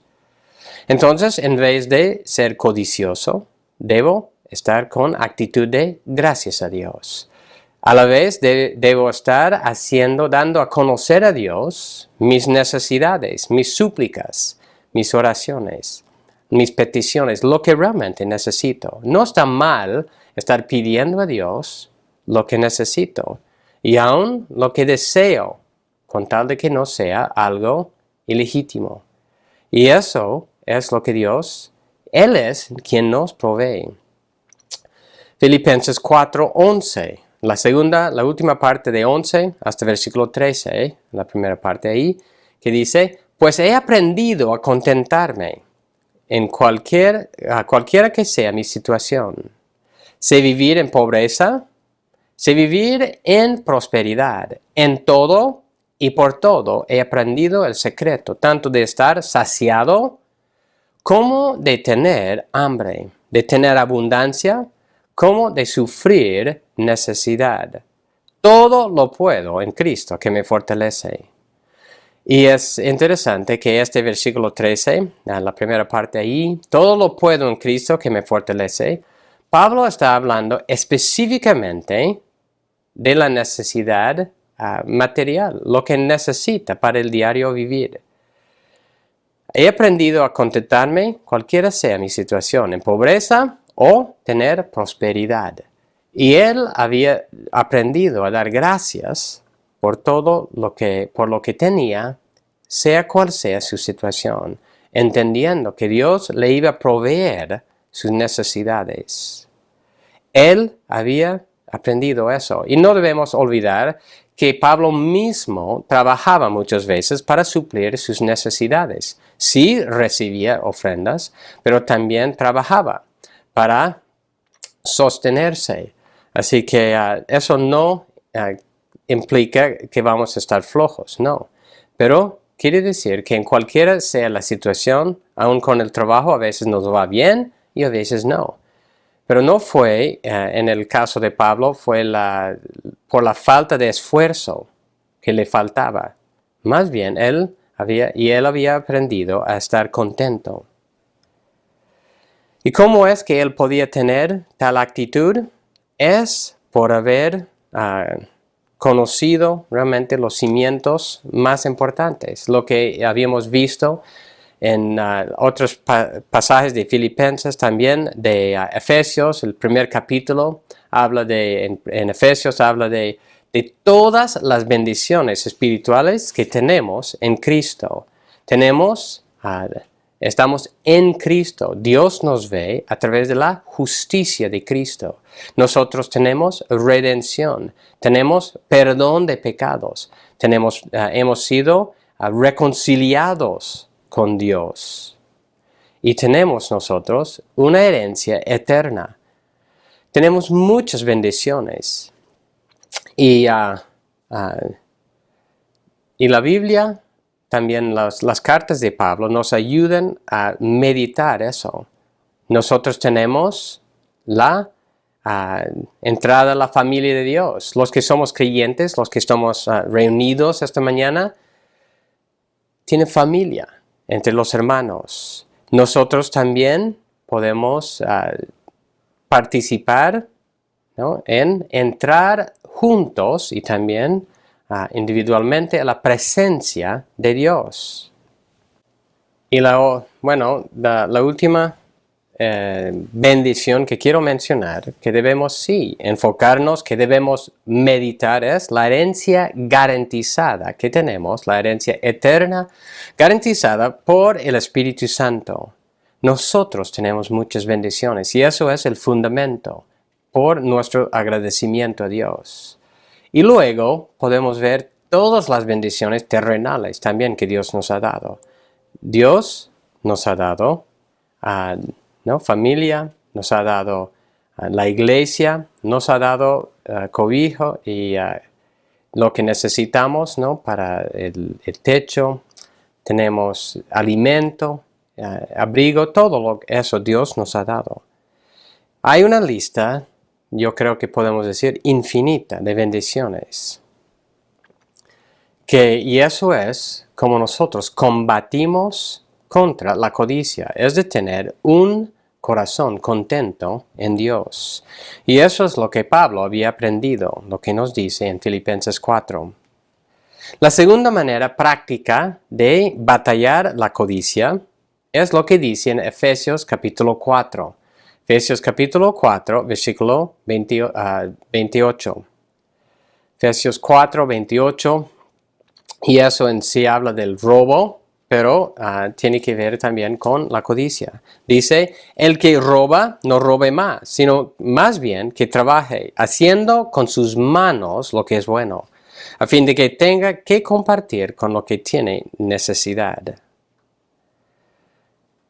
Entonces, en vez de ser codicioso, debo estar con actitud de gracias a Dios. A la vez debo estar dando a conocer a Dios mis necesidades, mis súplicas, mis oraciones, mis peticiones, lo que realmente necesito. No está mal estar pidiendo a Dios lo que necesito y aún lo que deseo, con tal de que no sea algo ilegítimo. Y eso es lo que Él es quien nos provee. Filipenses 4:11. La última parte de 11 hasta versículo 13, la primera parte ahí, que dice, pues he aprendido a contentarme en cualquiera que sea mi situación. Sé vivir en pobreza, sé vivir en prosperidad. En todo y por todo he aprendido el secreto, tanto de estar saciado como de tener hambre, de tener abundancia, como de sufrir necesidad. Todo lo puedo en Cristo que me fortalece. Y es interesante que este versículo 13, la primera parte ahí, todo lo puedo en Cristo que me fortalece, Pablo está hablando específicamente de la necesidad material, lo que necesita para el diario vivir. He aprendido a contentarme cualquiera sea mi situación, en pobreza o tener prosperidad. Y él había aprendido a dar gracias por todo por lo que tenía, sea cual sea su situación, entendiendo que Dios le iba a proveer sus necesidades. Él había aprendido eso. Y no debemos olvidar que Pablo mismo trabajaba muchas veces para suplir sus necesidades. Sí recibía ofrendas, pero también trabajaba para sostenerse. Así que eso no implica que vamos a estar flojos, no. Pero quiere decir que en cualquiera sea la situación, aun con el trabajo, a veces nos va bien y a veces no. Pero no fue, en el caso de Pablo, fue por la falta de esfuerzo que le faltaba. Más bien, él había aprendido a estar contento. ¿Y cómo es que él podía tener tal actitud? Es por haber conocido realmente los cimientos más importantes, lo que habíamos visto en otros pasajes de Filipenses, también de Efesios, el primer capítulo, en Efesios habla de todas las bendiciones espirituales que tenemos en Cristo. Estamos en Cristo. Dios nos ve a través de la justicia de Cristo. Nosotros tenemos redención, tenemos perdón de pecados, hemos sido reconciliados con Dios. Y tenemos nosotros una herencia eterna. Tenemos muchas bendiciones. Y la Biblia, también las cartas de Pablo nos ayudan a meditar eso. Nosotros tenemos la entrada a la familia de Dios. Los que somos creyentes, los que estamos reunidos esta mañana, tienen familia entre los hermanos. Nosotros también podemos participar, ¿no?, en entrar juntos y también individualmente a la presencia de Dios. Y la última bendición que quiero mencionar, que debemos sí enfocarnos, que debemos meditar, es la herencia garantizada que tenemos, la herencia eterna garantizada por el Espíritu Santo. Nosotros tenemos muchas bendiciones y eso es el fundamento por nuestro agradecimiento a Dios. Y luego podemos ver todas las bendiciones terrenales también que Dios nos ha dado. Dios nos ha dado familia, nos ha dado la iglesia, nos ha dado cobijo y lo que necesitamos, ¿no? Para el techo, tenemos alimento, abrigo, todo eso Dios nos ha dado. Hay una lista, yo creo que podemos decir, infinita de bendiciones. Y eso es como nosotros combatimos contra la codicia, es de tener un corazón contento en Dios. Y eso es lo que Pablo había aprendido, lo que nos dice en Filipenses 4. La segunda manera práctica de batallar la codicia es lo que dice en Efesios capítulo 4. Efesios capítulo 4, versículo 28. Efesios 4, 28. Y eso en sí habla del robo, pero tiene que ver también con la codicia. Dice, el que roba, no robe más, sino más bien que trabaje, haciendo con sus manos lo que es bueno, a fin de que tenga que compartir con lo que tiene necesidad.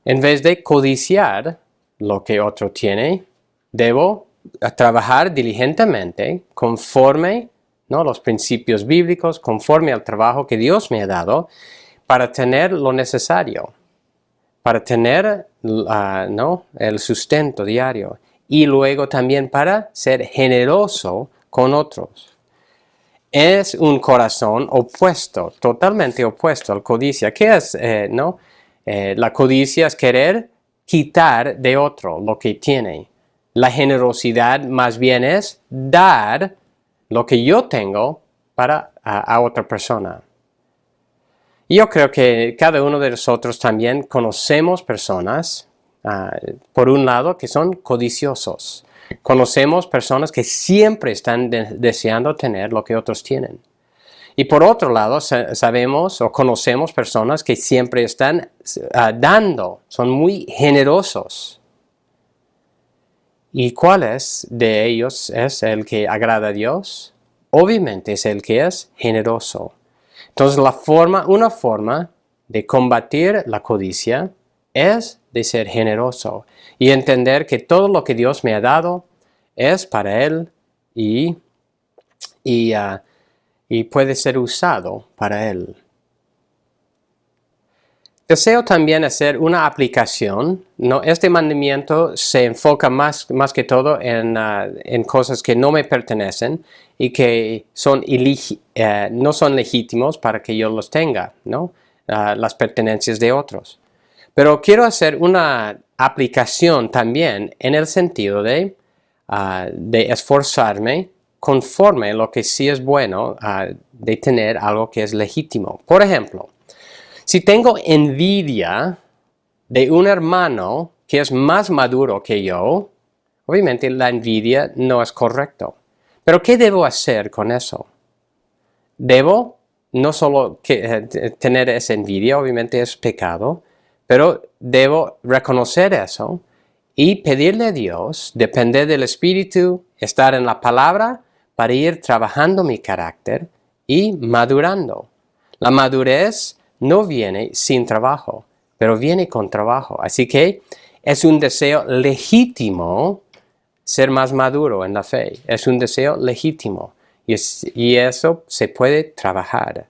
En vez de codiciar lo que otro tiene, debo trabajar diligentemente conforme los principios bíblicos, conforme al trabajo que Dios me ha dado, para tener lo necesario, para tener el sustento diario y luego también para ser generoso con otros. Es un corazón opuesto, totalmente opuesto a la codicia. ¿Qué es? La codicia es querer quitar de otro lo que tiene. La generosidad más bien es dar lo que yo tengo a otra persona. Yo creo que cada uno de nosotros también conocemos personas, por un lado, que son codiciosos. Conocemos personas que siempre están deseando tener lo que otros tienen. Y por otro lado, sabemos o conocemos personas que siempre están dando, son muy generosos. ¿Y cuál de ellos es el que agrada a Dios? Obviamente es el que es generoso. Entonces una forma de combatir la codicia es de ser generoso y entender que todo lo que Dios me ha dado es para Él y puede ser usado para Él. Deseo también hacer una aplicación. Este mandamiento se enfoca más que todo en cosas que no me pertenecen y que no son legítimos para que yo los tenga, las pertenencias de otros. Pero quiero hacer una aplicación también en el sentido de esforzarme conforme lo que sí es bueno de tener algo que es legítimo. Por ejemplo, si tengo envidia de un hermano que es más maduro que yo, obviamente la envidia no es correcto. Pero ¿qué debo hacer con eso? Debo no solo tener esa envidia, obviamente es pecado, pero debo reconocer eso y pedirle a Dios, depender del Espíritu, estar en la palabra para ir trabajando mi carácter y madurando. La madurez no viene sin trabajo, pero viene con trabajo. Así que es un deseo legítimo ser más maduro en la fe. Es un deseo legítimo y eso se puede trabajar.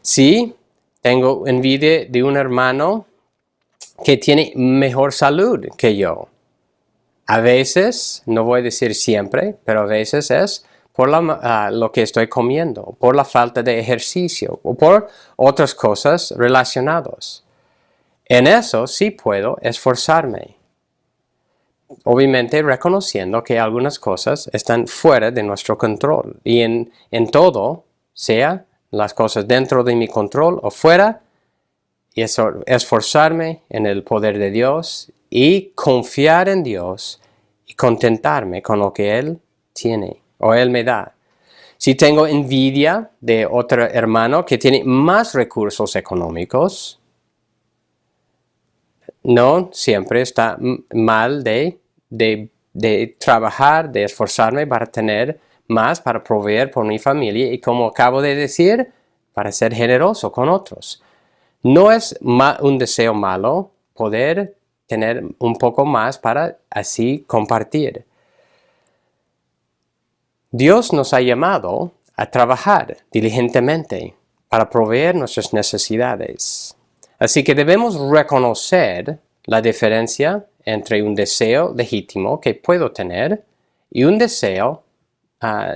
Si tengo envidia de un hermano que tiene mejor salud que yo, a veces, no voy a decir siempre, pero a veces es por lo que estoy comiendo, por la falta de ejercicio o por otras cosas relacionadas. En eso sí puedo esforzarme. Obviamente reconociendo que algunas cosas están fuera de nuestro control y en todo, sea las cosas dentro de mi control o fuera, y esforzarme en el poder de Dios y confiar en Dios y contentarme con lo que Él tiene o Él me da. Si tengo envidia de otro hermano que tiene más recursos económicos, no siempre está mal de trabajar, de esforzarme para tener más, para proveer por mi familia y, como acabo de decir, para ser generoso con otros. No es un deseo malo poder tener un poco más para así compartir. Dios nos ha llamado a trabajar diligentemente para proveer nuestras necesidades. Así que debemos reconocer la diferencia entre un deseo legítimo que puedo tener y un deseo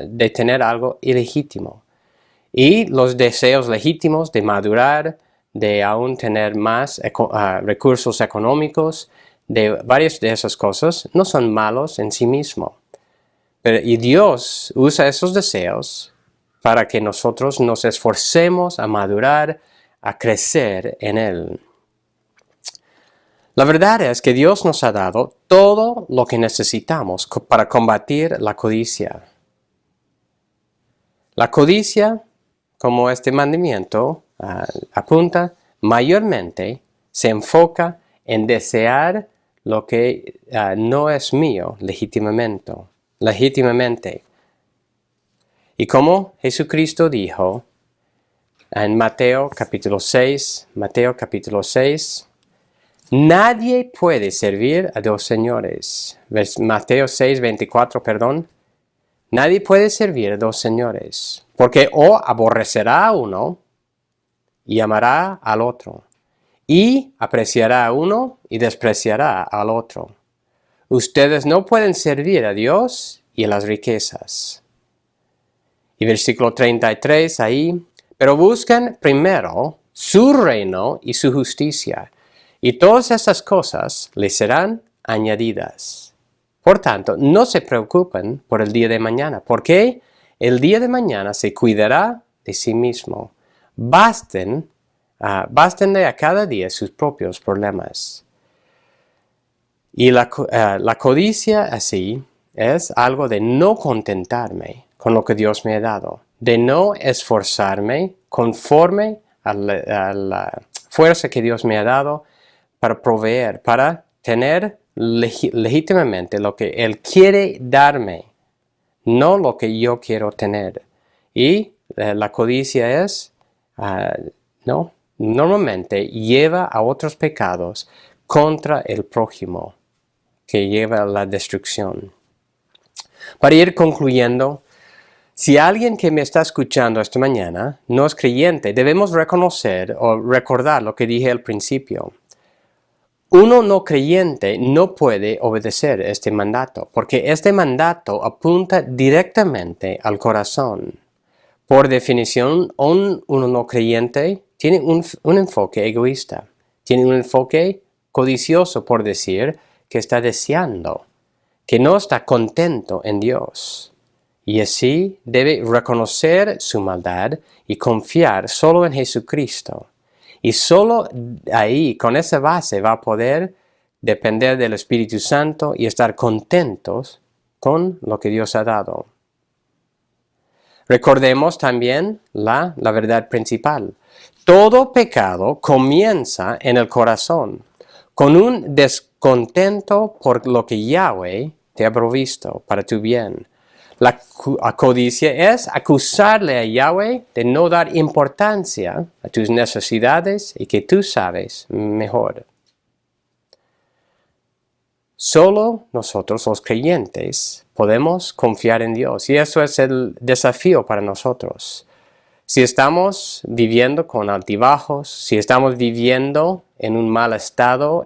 de tener algo ilegítimo. Y los deseos legítimos de madurar, de aún tener más recursos económicos, de varias de esas cosas, no son malos en sí mismos. Y Dios usa esos deseos para que nosotros nos esforcemos a madurar, a crecer en Él. La verdad es que Dios nos ha dado todo lo que necesitamos para combatir la codicia. La codicia, como este mandamiento apunta, mayormente se enfoca en desear lo que no es mío legítimamente. Y como Jesucristo dijo en Mateo capítulo 6, nadie puede servir a dos señores. Mateo 6, 24, perdón. Nadie puede servir a dos señores, porque o aborrecerá a uno y amará al otro, y apreciará a uno y despreciará al otro. Ustedes no pueden servir a Dios y a las riquezas. Y versículo 33 ahí, pero busquen primero su reino y su justicia, y todas estas cosas les serán añadidas. Por tanto, no se preocupen por el día de mañana, porque el día de mañana se cuidará de sí mismo. Bástenle a cada día sus propios problemas. Y la codicia así es algo de no contentarme con lo que Dios me ha dado, de no esforzarme conforme a la fuerza que Dios me ha dado para proveer, para tener legítimamente lo que Él quiere darme, no lo que yo quiero tener. Y la codicia es, normalmente lleva a otros pecados contra el prójimo, que lleva a la destrucción. Para ir concluyendo, si alguien que me está escuchando esta mañana no es creyente, debemos reconocer o recordar lo que dije al principio. Uno no creyente no puede obedecer este mandato, porque este mandato apunta directamente al corazón. Por definición, uno no creyente tiene un enfoque egoísta, tiene un enfoque codicioso, por decir, que está deseando, que no está contento en Dios. Y así debe reconocer su maldad y confiar solo en Jesucristo. Y solo ahí, con esa base, va a poder depender del Espíritu Santo y estar contentos con lo que Dios ha dado. Recordemos también la verdad principal. Todo pecado comienza en el corazón, con un descontento por lo que Yahweh te ha provisto para tu bien. La codicia es acusarle a Yahweh de no dar importancia a tus necesidades y que tú sabes mejor. Solo nosotros los creyentes podemos confiar en Dios y eso es el desafío para nosotros. Si estamos viviendo con altibajos, si estamos viviendo en un mal estado,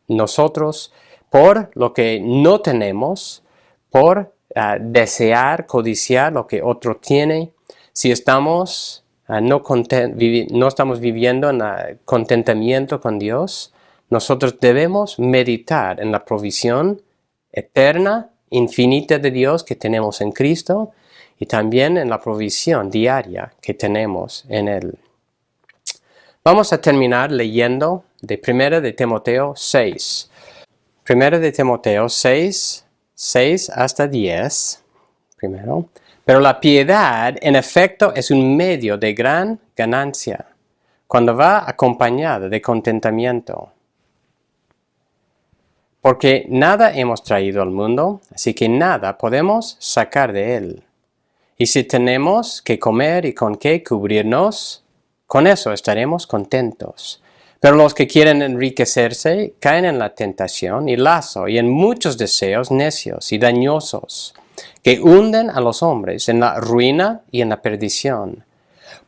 nosotros por lo que no tenemos, por desear, codiciar lo que otro tiene, si estamos no estamos viviendo en contentamiento con Dios, nosotros debemos meditar en la provisión eterna, infinita de Dios que tenemos en Cristo y también en la provisión diaria que tenemos en Él. Vamos a terminar leyendo de 1 de Timoteo 6. 1 de Timoteo 6, 6 hasta 10, primero. Pero la piedad, en efecto, es un medio de gran ganancia, cuando va acompañada de contentamiento. Porque nada hemos traído al mundo, así que nada podemos sacar de él. Y si tenemos que comer y con qué cubrirnos, con eso estaremos contentos. Pero los que quieren enriquecerse caen en la tentación y lazo y en muchos deseos necios y dañosos, que hunden a los hombres en la ruina y en la perdición.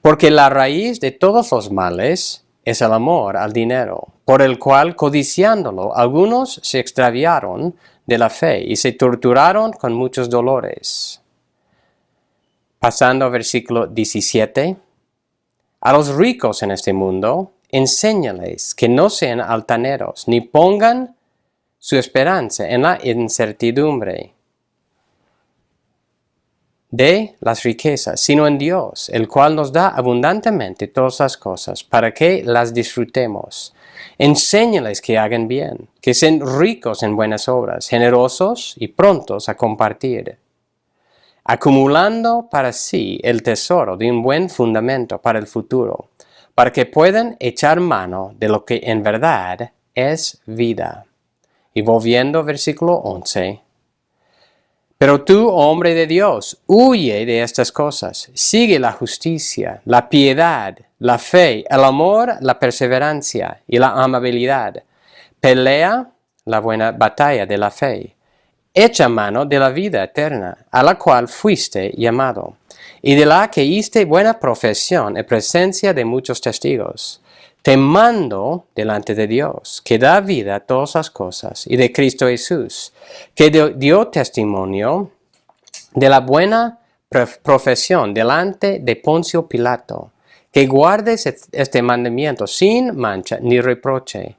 Porque la raíz de todos los males es el amor al dinero, por el cual, codiciándolo, algunos se extraviaron de la fe y se torturaron con muchos dolores. Pasando al versículo 17. A los ricos en este mundo, enséñales que no sean altaneros, ni pongan su esperanza en la incertidumbre de las riquezas, sino en Dios, el cual nos da abundantemente todas las cosas, para que las disfrutemos. Enséñales que hagan bien, que sean ricos en buenas obras, generosos y prontos a compartir, acumulando para sí el tesoro de un buen fundamento para el futuro, para que puedan echar mano de lo que en verdad es vida. Y volviendo al versículo 11. Pero tú, hombre de Dios, huye de estas cosas, sigue la justicia, la piedad, la fe, el amor, la perseverancia y la amabilidad. Pelea la buena batalla de la fe. Echa mano de la vida eterna, a la cual fuiste llamado, y de la que hiciste buena profesión en presencia de muchos testigos. Te mando delante de Dios, que da vida a todas las cosas, y de Cristo Jesús, que dio testimonio de la buena profesión delante de Poncio Pilato, que guardes este mandamiento sin mancha ni reproche,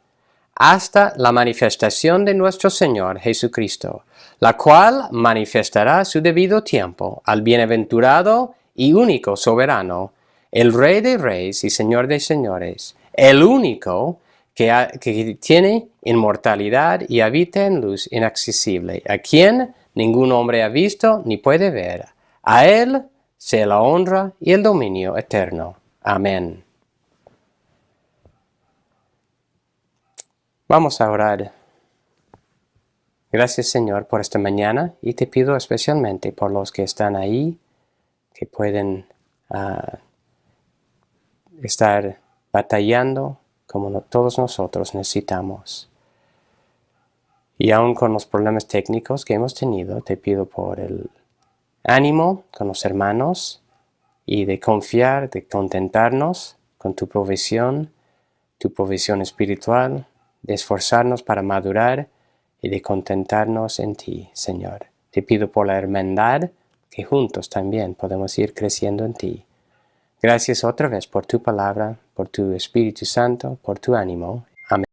hasta la manifestación de nuestro Señor Jesucristo, la cual manifestará a su debido tiempo al bienaventurado y único soberano, el Rey de Reyes y Señor de Señores, el único que tiene inmortalidad y habita en luz inaccesible, a quien ningún hombre ha visto ni puede ver. A Él sea la honra y el dominio eterno. Amén. Vamos a orar. Gracias, Señor, por esta mañana, y te pido especialmente por los que están ahí, que pueden estar batallando como todos nosotros necesitamos. Y aun con los problemas técnicos que hemos tenido, te pido por el ánimo con los hermanos y de confiar, de contentarnos con tu provisión espiritual, de esforzarnos para madurar y de contentarnos en ti, Señor. Te pido por la hermandad, que juntos también podemos ir creciendo en ti. Gracias otra vez por tu palabra, por tu Espíritu Santo, por tu ánimo.